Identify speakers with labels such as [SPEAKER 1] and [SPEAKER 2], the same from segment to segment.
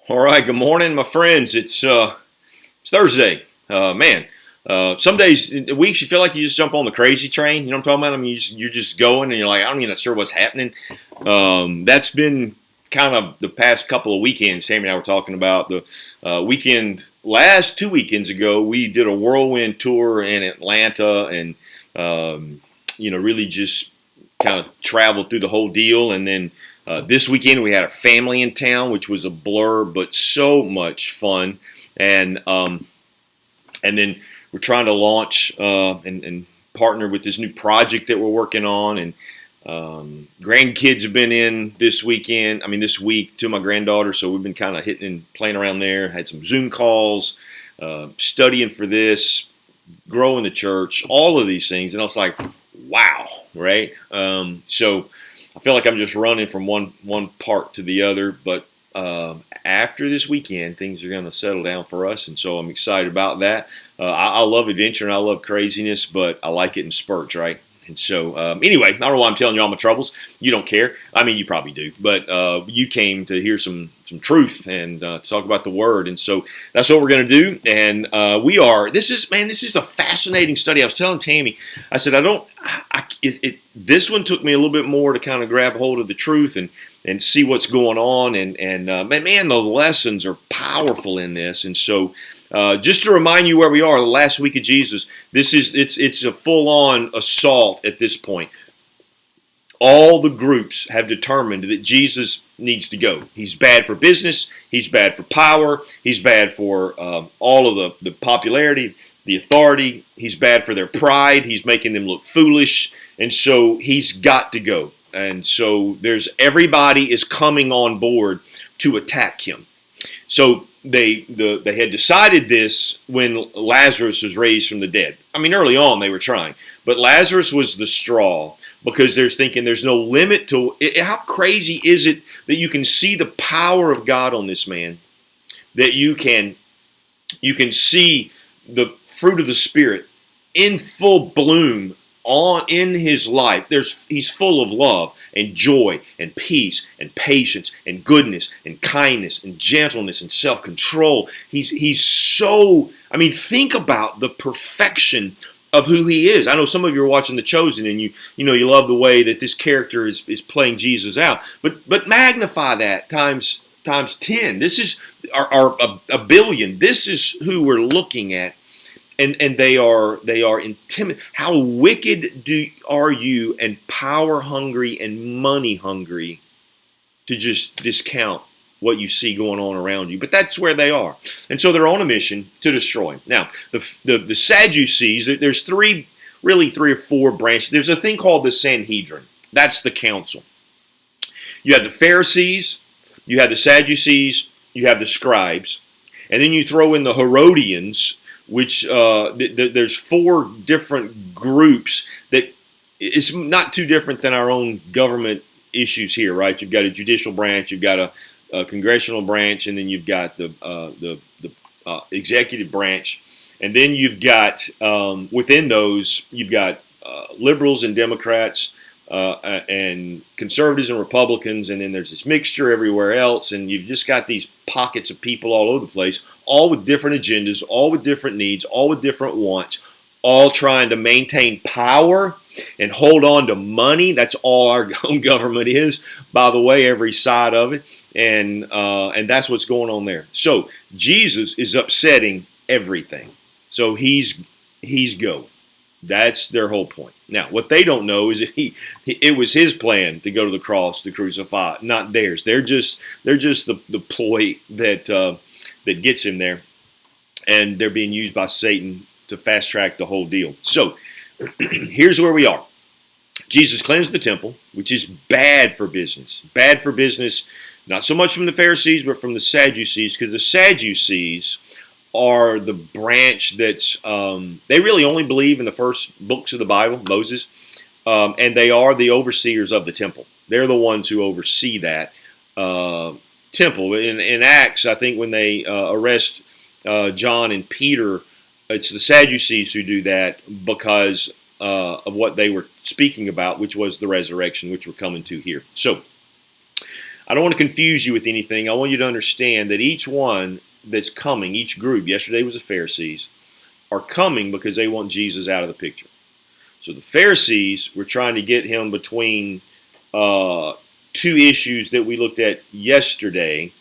[SPEAKER 1] All right, good morning, my friends. It's Thursday. Some days, weeks, you feel like you just jump on the crazy train. You know what I'm talking about? I mean, you're just going, and you're like, I'm not sure what's happening. That's been kind of the past couple of weekends. Sammy and I were talking about the weekend. Last 2 weekends ago, we did a whirlwind tour in Atlanta, and really just kind of traveled through the whole deal, and then. This weekend we had a family in town, which was a blur, but so much fun. And then we're trying to launch and partner with this new project that we're working on. And grandkids have been in this weekend. I mean, this week to my granddaughter. So we've been kind of hitting and playing around there. Had some Zoom calls, studying for this, growing the church, all of these things. And I was like, wow, right? So I feel like I'm just running from one part to the other, but after this weekend, things are going to settle down for us, and so I'm excited about that. I love adventure and I love craziness, but I like it in spurts, right? And so, anyway, I don't know why I'm telling you all my troubles. You don't care. I mean, you probably do, but you came to hear some truth and to talk about the Word, and so that's what we're going to do. And we are. This is a fascinating study. I was telling Tammy, I said, this one took me a little bit more to kind of grab hold of the truth and see what's going on, and the lessons are powerful in this, and so. Just to remind you where we are, the last week of Jesus, it's a full-on assault at this point. All the groups have determined that Jesus needs to go. He's bad for business. He's bad for power. He's bad for all of the popularity, the authority. He's bad for their pride. He's making them look foolish. And so he's got to go. And so everybody is coming on board to attack him. So they had decided this when Lazarus was raised from the dead. I mean, early on they were trying, but Lazarus was the straw because they're thinking there's no limit to it. How crazy is it that you can see the power of God on this man, that you can see the fruit of the Spirit in full bloom in his life. He's full of love and joy and peace and patience and goodness and kindness and gentleness and self-control. He's so, I mean, think about the perfection of who he is. I know some of you are watching The Chosen and you love the way that this character is playing Jesus out, but magnify that times 10. This is a billion. This is who we're looking at. And they are intimidated. How wicked are you, and power hungry and money hungry, to just discount what you see going on around you? But that's where they are, and so they're on a mission to destroy him. Now, the Sadducees. There's three or four branches. There's a thing called the Sanhedrin. That's the council. You have the Pharisees, you have the Sadducees, you have the scribes, and then you throw in the Herodians, which there's four different groups that it's not too different than our own government issues here, right? You've got a judicial branch, you've got a congressional branch, and then you've got the executive branch, and then you've got within those you've got liberals and Democrats. And conservatives and Republicans, and then there's this mixture everywhere else, and you've just got these pockets of people all over the place, all with different agendas, all with different needs, all with different wants, all trying to maintain power and hold on to money. That's all our own government is, by the way, every side of it, and that's what's going on there. So Jesus is upsetting everything. So he's go. That's their whole point. Now, what they don't know is that it was his plan to go to the cross to crucify, not theirs. They're just the ploy that gets him there, and they're being used by Satan to fast track the whole deal. So, here's where we are. Jesus cleansed the temple, which is bad for business. Bad for business, not so much from the Pharisees, but from the Sadducees, because the Sadducees are the branch that's they really only believe in the first books of the Bible, Moses, and they are the overseers of the temple. They're the ones who oversee that temple. In Acts, I think when they arrest John and Peter, it's the Sadducees who do that because of what they were speaking about, which was the resurrection, which we're coming to here. So I don't want to confuse you with anything. I want you to understand that each one that's coming, each group, yesterday was the Pharisees, are coming because they want Jesus out of the picture. So the Pharisees were trying to get him between two issues that we looked at yesterday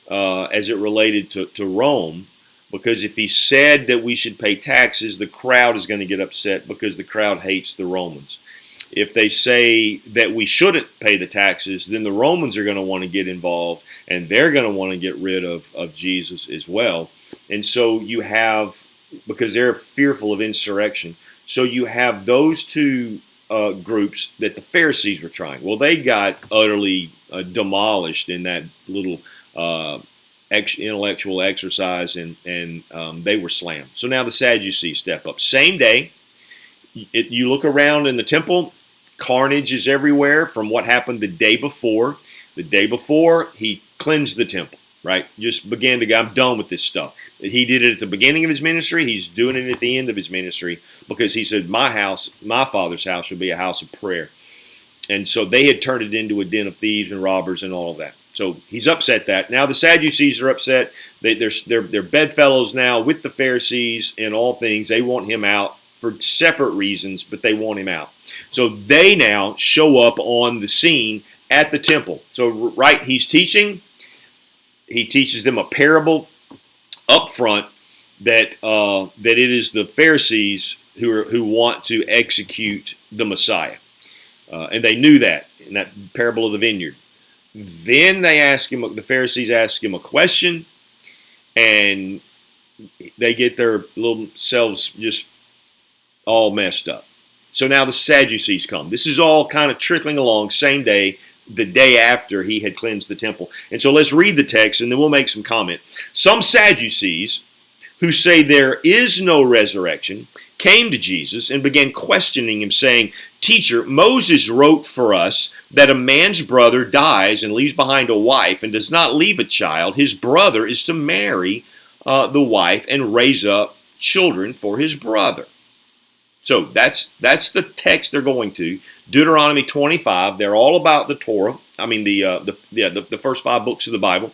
[SPEAKER 1] as it related to Rome. Because if he said that we should pay taxes, the crowd is going to get upset because the crowd hates the Romans. If they say that we shouldn't pay the taxes, then the Romans are going to want to get involved, and they're going to want to get rid of Jesus as well. And so you have, because they're fearful of insurrection, so you have those two groups that the Pharisees were trying. Well, they got utterly demolished in that little intellectual exercise, and they were slammed. So now the Sadducees step up. Same day, you look around in the temple, carnage is everywhere from what happened the day before. The day before, he cleansed the temple, right? Just began to go, I'm done with this stuff. He did it at the beginning of his ministry. He's doing it at the end of his ministry because he said, my house, my Father's house, will be a house of prayer. And so they had turned it into a den of thieves and robbers and all of that. So he's upset that. Now the Sadducees are upset. They're bedfellows now with the Pharisees in all things. They want him out for separate reasons, but they want him out. So they now show up on the scene at the temple. So right, he's teaching. He teaches them a parable up front that it is the Pharisees who want to execute the Messiah. And they knew that in that parable of the vineyard. Then they ask him, the Pharisees ask him a question, and they get their little selves just all messed up. So now the Sadducees come. This is all kind of trickling along, same day, the day after he had cleansed the temple. And so let's read the text, and then we'll make some comment. Some Sadducees, who say there is no resurrection, came to Jesus and began questioning him, saying, Teacher, Moses wrote for us that a man's brother dies and leaves behind a wife and does not leave a child. His brother is to marry the wife and raise up children for his brother. So that's the text they're going to. Deuteronomy 25. They're all about the Torah. I mean the first 5 books of the Bible,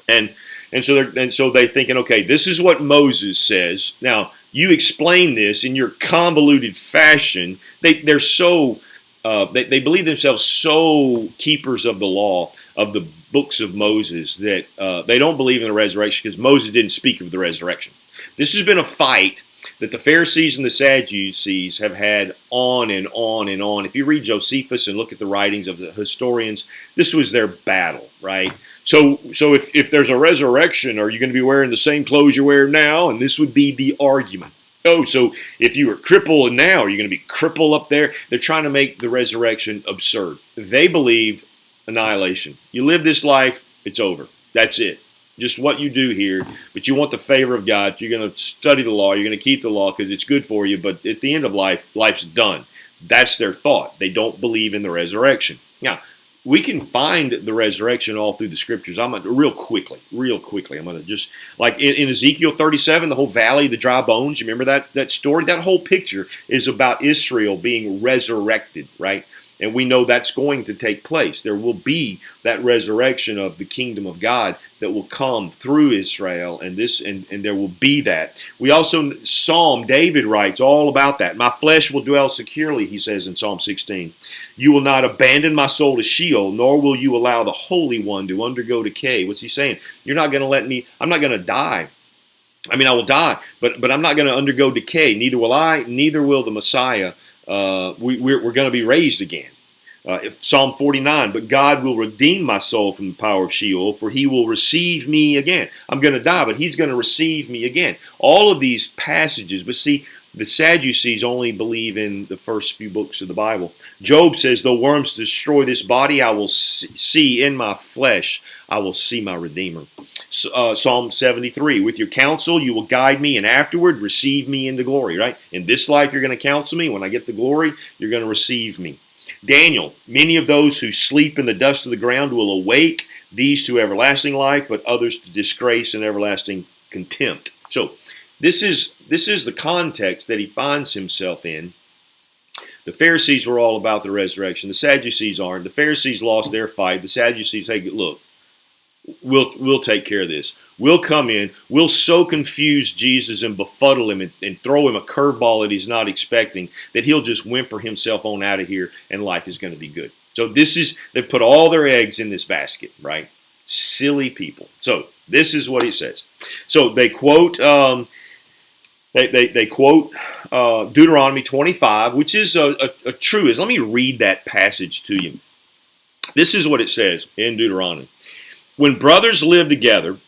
[SPEAKER 1] and so they're thinking, okay, this is what Moses says. Now you explain this in your convoluted fashion. They're so they believe themselves so keepers of the law of the books of Moses that they don't believe in the resurrection because Moses didn't speak of the resurrection. This has been a fight that the Pharisees and the Sadducees have had on and on and on. If you read Josephus and look at the writings of the historians, this was their battle, right? So if there's a resurrection, are you going to be wearing the same clothes you wear now? And this would be the argument. Oh, so if you were crippled now, are you going to be crippled up there? They're trying to make the resurrection absurd. They believe annihilation. You live this life, it's over. That's it. Just what you do here, but you want the favor of God. You're going to study the law. You're going to keep the law because it's good for you, but at the end of life, life's done. That's their thought. They don't believe in the resurrection. Now, we can find the resurrection all through the scriptures. I'm going to real quickly. I'm going to just, like in Ezekiel 37, the whole valley of the dry bones, you remember that story? That whole picture is about Israel being resurrected, right? And we know that's going to take place. There will be that resurrection of the kingdom of God that will come through Israel, and there will be that. We also, David writes all about that. My flesh will dwell securely, he says in Psalm 16. You will not abandon my soul to Sheol, nor will you allow the Holy One to undergo decay. What's he saying? You're not going to let me, I'm not going to die. I mean, I will die, but I'm not going to undergo decay. Neither will I, neither will the Messiah. We're going to be raised again. Psalm 49, but God will redeem my soul from the power of Sheol, for he will receive me again. I'm going to die, but he's going to receive me again. All of these passages, but see, the Sadducees only believe in the first few books of the Bible. Job says, though worms destroy this body, I will see in my flesh, I will see my Redeemer. Psalm 73, with your counsel you will guide me, and afterward receive me into glory, right? In this life you're going to counsel me. When I get the glory, you're going to receive me. Daniel, many of those who sleep in the dust of the ground will awake, these to everlasting life, but others to disgrace and everlasting contempt. So this is the context that he finds himself in. The Pharisees were all about the resurrection. The Sadducees aren't. The Pharisees lost their fight. The Sadducees, hey, look, we'll take care of this. We'll come in. We'll so confuse Jesus and befuddle him and throw him a curveball that he's not expecting that he'll just whimper himself on out of here and life is going to be good. So they put all their eggs in this basket, right? Silly people. So this is what he says. So they quote they quote Deuteronomy 25, which is a truism. Let me read that passage to you. This is what it says in Deuteronomy. When brothers live together,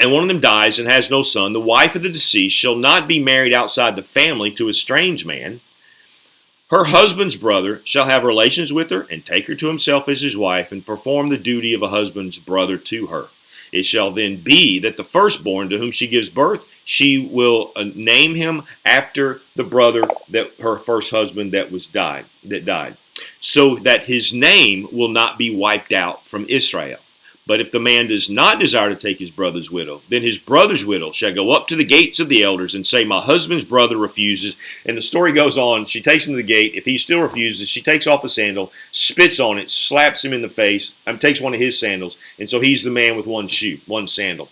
[SPEAKER 1] and one of them dies and has no son, the wife of the deceased shall not be married outside the family to a strange man. Her husband's brother shall have relations with her and take her to himself as his wife and perform the duty of a husband's brother to her. It shall then be that the firstborn to whom she gives birth, she will name him after the brother that her first husband that died, so that his name will not be wiped out from Israel. But if the man does not desire to take his brother's widow, then his brother's widow shall go up to the gates of the elders and say, my husband's brother refuses. And the story goes on. She takes him to the gate. If he still refuses, she takes off a sandal, spits on it, slaps him in the face, takes one of his sandals. And so he's the man with one shoe, one sandal.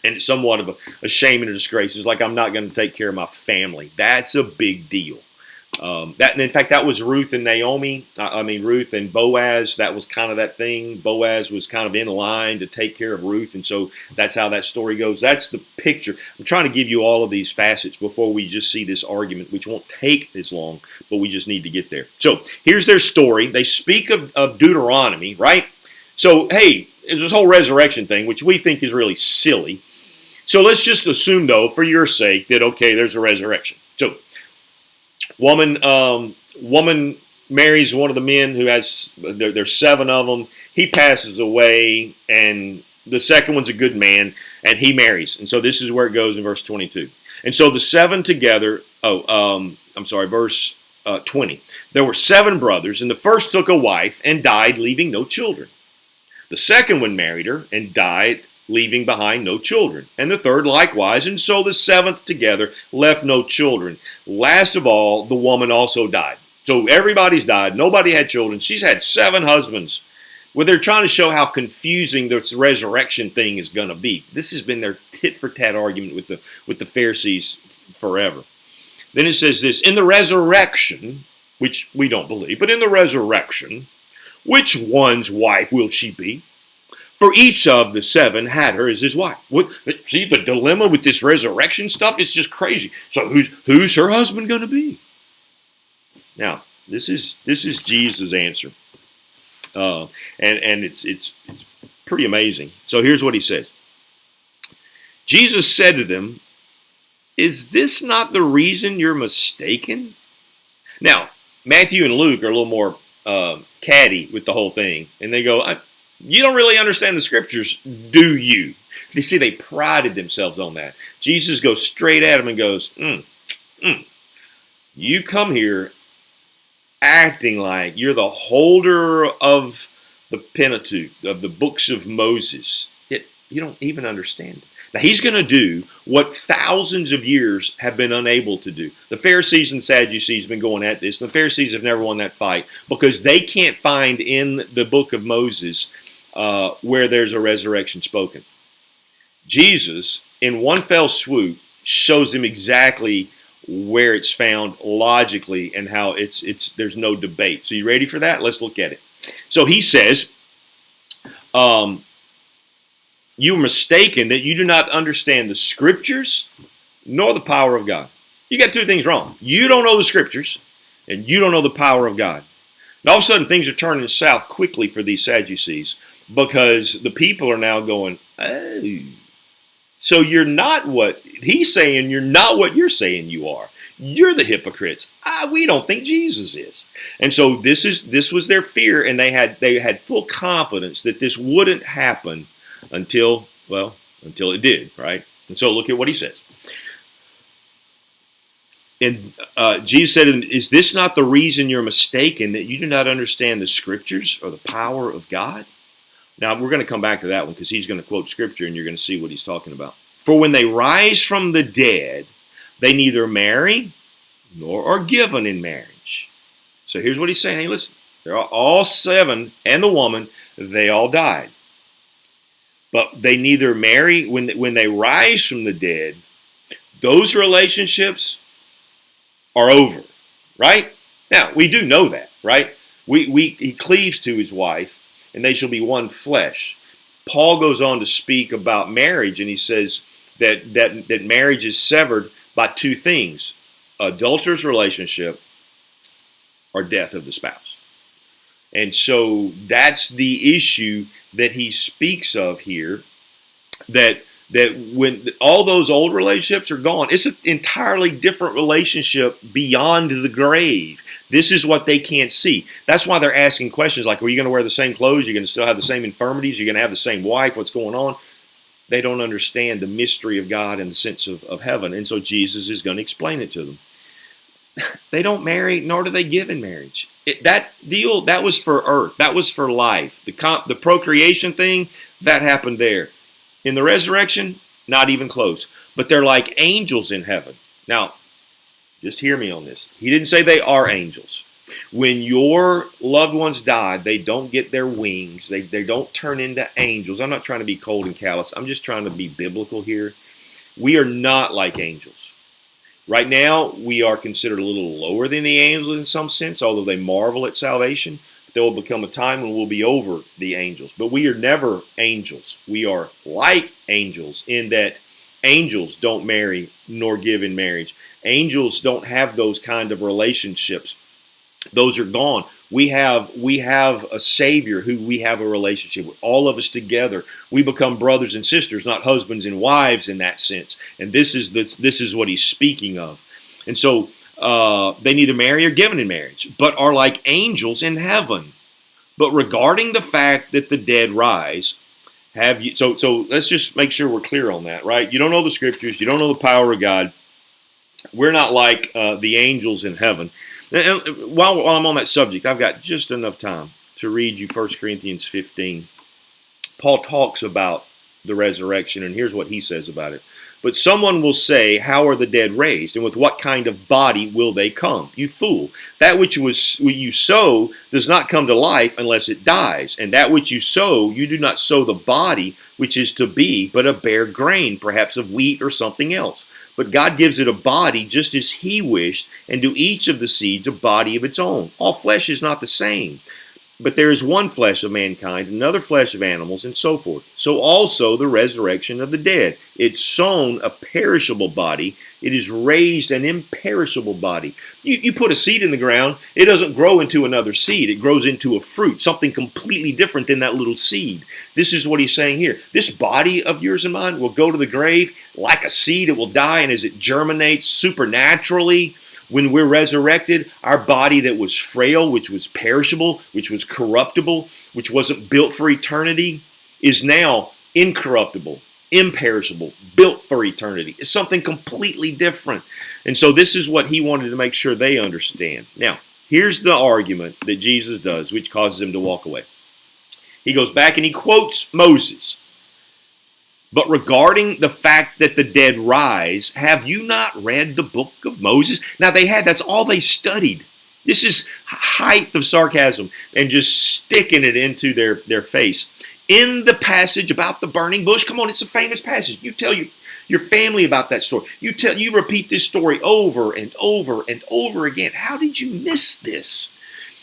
[SPEAKER 1] And it's somewhat of a shame and a disgrace. It's like, I'm not going to take care of my family. That's a big deal. In fact, that was Ruth and Naomi. Ruth and Boaz. That was kind of that thing. Boaz was kind of in line to take care of Ruth, and so that's how that story goes. That's the picture. I'm trying to give you all of these facets before we just see this argument, which won't take as long, but we just need to get there. So here's their story. They speak of Deuteronomy, right? So hey, this whole resurrection thing, which we think is really silly. So let's just assume, though, for your sake, that okay, there's a resurrection. So woman marries one of the men who has, there's 7 of them. He passes away, and the second one's a good man, and he marries. And so this is where it goes in verse 22. And so the 7 together, verse 20. There were 7 brothers, and the first took a wife and died, leaving no children. The second one married her and died, leaving behind no children. And the third likewise, and so the 7th together left no children. Last of all, the woman also died. So everybody's died. Nobody had children. She's had 7 husbands. Well, they're trying to show how confusing this resurrection thing is going to be. This has been their tit-for-tat argument with the Pharisees forever. Then it says this, in the resurrection, which we don't believe, but in the resurrection, which one's wife will she be? For each of the 7 had her as his wife. See, the dilemma with this resurrection stuff is just crazy. So who's her husband going to be? Now, this is Jesus' answer. And it's pretty amazing. So here's what he says. Jesus said to them, is this not the reason you're mistaken? Now, Matthew and Luke are a little more catty with the whole thing. And they go, you don't really understand the scriptures, do you? You see, they prided themselves on that. Jesus goes straight at them and goes, you come here acting like you're the holder of the Pentateuch, of the books of Moses, yet you don't even understand it. Now, he's going to do what thousands of years have been unable to do. The Pharisees and Sadducees have been going at this, and the Pharisees have never won that fight because they can't find in the book of Moses where there's a resurrection spoken. Jesus, in one fell swoop, shows them exactly where it's found logically and how there's no debate. So you ready for that? Let's look at it. So he says, you are mistaken that you do not understand the scriptures nor the power of God. You got 2 things wrong. You don't know the scriptures and you don't know the power of God. And all of a sudden things are turning south quickly for these Sadducees because the people are now going, oh, so you're not what he's saying, you're not what you're saying you are. You're the hypocrites. We don't think Jesus is. And so this was their fear, and they had full confidence that this wouldn't happen until it did, right? And so look at what he says. And Jesus said, is this not the reason you're mistaken, that you do not understand the scriptures or the power of God? Now, we're going to come back to that one because he's going to quote scripture and you're going to see what he's talking about. For when they rise from the dead, they neither marry nor are given in marriage. So here's what he's saying. Hey, listen, they're all seven and the woman, they all died. But they neither marry, when they rise from the dead, those relationships are over, right? Now, we do know that, right? He cleaves to his wife, and they shall be one flesh. Paul goes on to speak about marriage, and he says that marriage is severed by two things: adulterous relationship or death of the spouse. And so that's the issue that he speaks of here, that when all those old relationships are gone, it's an entirely different relationship beyond the grave. This is what they can't see. That's why they're asking questions like, are you going to wear the same clothes? You're going to still have the same infirmities? You're going to have the same wife? What's going on? They don't understand the mystery of God and the sense of heaven. And so Jesus is going to explain it to them. They don't marry, nor do they give in marriage. That deal, that was for earth. That was for life. The procreation thing, that happened there. In the resurrection, not even close. But they're like angels in heaven. Now, just hear me on this. He didn't say they are angels. When your loved ones die, they don't get their wings. They don't turn into angels. I'm not trying to be cold and callous. I'm just trying to be biblical here. We are not like angels. Right now, we are considered a little lower than the angels in some sense, although they marvel at salvation. There will become a time when we'll be over the angels. But we are never angels. We are like angels in that angels don't marry nor give in marriage. Angels don't have those kind of relationships. Those are gone. We have a Savior who we have a relationship with. All of us together, we become brothers and sisters, not husbands and wives in that sense. And this is what he's speaking of. And so they neither marry or given in marriage, but are like angels in heaven. But regarding the fact that the dead rise, have you? So let's just make sure we're clear on that, right? You don't know the scriptures. You don't know the power of God. We're not like the angels in heaven. And while I'm on that subject, I've got just enough time to read you 1 Corinthians 15. Paul talks about the resurrection, and here's what he says about it. But someone will say, how are the dead raised? And with what kind of body will they come? You fool. That which you sow does not come to life unless it dies. And that which you sow, you do not sow the body which is to be, but a bare grain, perhaps of wheat or something else. But God gives it a body just as he wished, and to each of the seeds a body of its own. All flesh is not the same. But there is one flesh of mankind, another flesh of animals, and so forth. So also the resurrection of the dead. It's sown a perishable body. It is raised an imperishable body. You put a seed in the ground, it doesn't grow into another seed. It grows into a fruit, something completely different than that little seed. This is what he's saying here. This body of yours and mine will go to the grave like a seed. It will die, and as it germinates supernaturally, when we're resurrected, our body that was frail, which was perishable, which was corruptible, which wasn't built for eternity, is now incorruptible, imperishable, built for eternity. It's something completely different. And so this is what he wanted to make sure they understand. Now, here's the argument that Jesus does, which causes him to walk away. He goes back and he quotes Moses. But regarding the fact that the dead rise, have you not read the book of Moses? Now that's all they studied. This is height of sarcasm and just sticking it into their face. In the passage about the burning bush, come on, it's a famous passage. You tell your family about that story. You repeat this story over and over and over again. How did you miss this?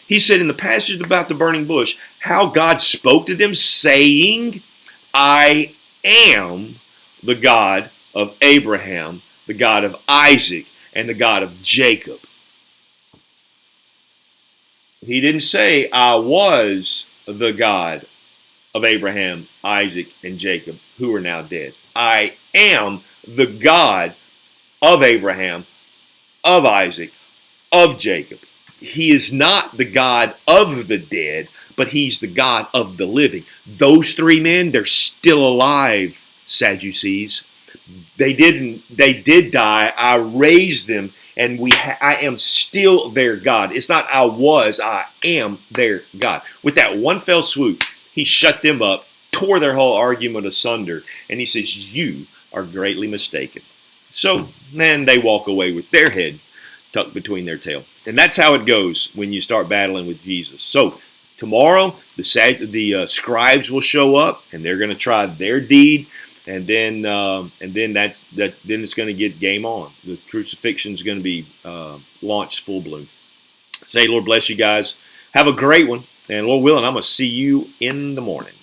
[SPEAKER 1] He said in the passage about the burning bush, how God spoke to them saying, I am the God of Abraham, the God of Isaac, and the God of Jacob. He didn't say, I was the God of Abraham, Isaac, and Jacob, who are now dead. I am the God of Abraham, of Isaac, of Jacob. He is not the God of the dead, but he's the God of the living. Those three men, they're still alive, Sadducees. They did die. I raised them, and I am still their God. It's not I was, I am their God. With that one fell swoop, he shut them up, tore their whole argument asunder, and he says, you are greatly mistaken. So then they walk away with their head tucked between their tail. And that's how it goes when you start battling with Jesus. So tomorrow, the scribes will show up, and they're going to try their deed, and then then it's going to get game on. The crucifixion is going to be launched full bloom. Say, Lord bless you guys. Have a great one, and Lord willing, I'm going to see you in the morning.